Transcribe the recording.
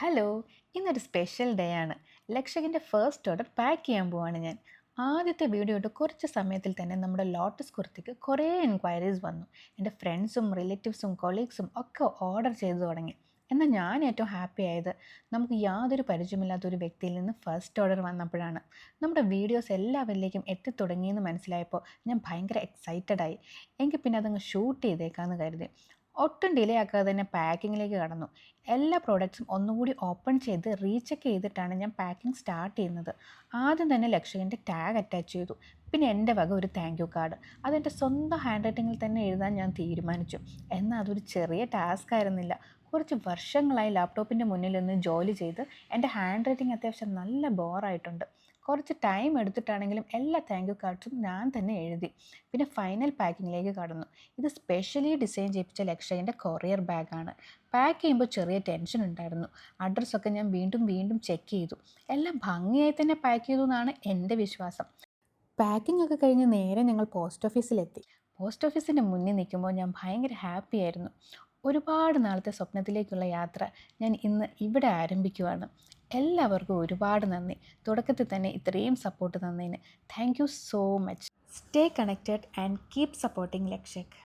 Hello, ഇന്നൊരു special day ആണ്. ലക്ഷകിൻ്റെ first order pack ചെയ്യാൻ പോവാണ് ഞാൻ. ആദ്യത്തെ വീഡിയോ ഇട്ട് കുറച്ച് സമയത്തിൽ തന്നെ നമ്മുടെ ലോട്ടസ് കുർത്തിക്ക് കുറേ എൻക്വയറീസ് വന്നു. എൻ്റെ ഫ്രണ്ട്സും റിലേറ്റീവ്സും കൊളീഗ്സും ഒക്കെ ഓർഡർ ചെയ്തു തുടങ്ങി. എന്നാൽ ഞാൻ ഏറ്റവും ഹാപ്പി ആയത് നമുക്ക് യാതൊരു പരിചയമില്ലാത്ത ഒരു വ്യക്തിയിൽ നിന്ന് ഫസ്റ്റ് ഓർഡർ വന്നപ്പോഴാണ്. നമ്മുടെ വീഡിയോസ് എല്ലാവരിലേക്കും എത്തിത്തുടങ്ങിയെന്ന് മനസ്സിലായപ്പോൾ ഞാൻ ഭയങ്കര എക്സൈറ്റഡ് ആയി. എങ്കിൽ പിന്നെ അതങ്ങ് ഷൂട്ട് ചെയ്തേക്കാമെന്ന് കരുതി. ഒട്ടും ഡിലേ ആക്കാതെ തന്നെ പാക്കിങ്ങിലേക്ക് കടന്നു. എല്ലാ പ്രോഡക്റ്റ്സും ഒന്നുകൂടി ഓപ്പൺ ചെയ്ത് റീചെക്ക് ചെയ്തിട്ടാണ് ഞാൻ പാക്കിംഗ് സ്റ്റാർട്ട് ചെയ്യുന്നത്. ആദ്യം തന്നെ ലക്ഷകിൻ്റെ ടാഗ് അറ്റാച്ച് ചെയ്തു. പിന്നെ എൻ്റെ വക ഒരു താങ്ക് യു കാർഡ്. അതെൻ്റെ സ്വന്തം ഹാൻഡ് റൈറ്റിങ്ങിൽ തന്നെ എഴുതാൻ ഞാൻ തീരുമാനിച്ചു. എന്നാൽ അതൊരു ചെറിയ ടാസ്ക് ആയിരുന്നില്ല. കുറച്ച് വർഷങ്ങളായി ലാപ്ടോപ്പിൻ്റെ മുന്നിൽ നിന്ന് ജോലി ചെയ്ത് എൻ്റെ ഹാൻഡ് റൈറ്റിംഗ് അത്യാവശ്യം നല്ല ബോറായിട്ടുണ്ട്. കുറച്ച് ടൈം എടുത്തിട്ടാണെങ്കിലും എല്ലാ താങ്ക് യു കാർഡ്സും ഞാൻ തന്നെ എഴുതി. പിന്നെ ഫൈനൽ പാക്കിങ്ങിലേക്ക് കടന്നു. ഇത് സ്പെഷ്യലി ഡിസൈൻ ചെയ്യിപ്പിച്ച ലക്ഷൻ്റെ കൊറിയർ ബാഗാണ്. പാക്ക് ചെയ്യുമ്പോൾ ചെറിയ ടെൻഷൻ ഉണ്ടായിരുന്നു. അഡ്രസ്സൊക്കെ ഞാൻ വീണ്ടും വീണ്ടും ചെക്ക് ചെയ്തു. എല്ലാം ഭംഗിയായി തന്നെ പാക്ക് ചെയ്തു എന്നാണ് എൻ്റെ വിശ്വാസം. പാക്കിംഗ് ഒക്കെ കഴിഞ്ഞ് നേരെ ഞങ്ങൾ പോസ്റ്റ് ഓഫീസിലെത്തി. പോസ്റ്റ് ഓഫീസിൻ്റെ മുന്നിൽ നിൽക്കുമ്പോൾ ഞാൻ ഭയങ്കര ഹാപ്പി ആയിരുന്നു. ഒരുപാട് നാളത്തെ സ്വപ്നത്തിലേക്കുള്ള യാത്ര ഞാൻ ഇന്ന് ഇവിടെ ആരംഭിക്കുവാണ്. എല്ലാവർക്കും ഒരുപാട് നന്ദി. തുടക്കത്തിൽ തന്നെ ഇത്രയും സപ്പോർട്ട് തന്നതിന് thank you so much. Stay connected and keep supporting ലക്ഷക്.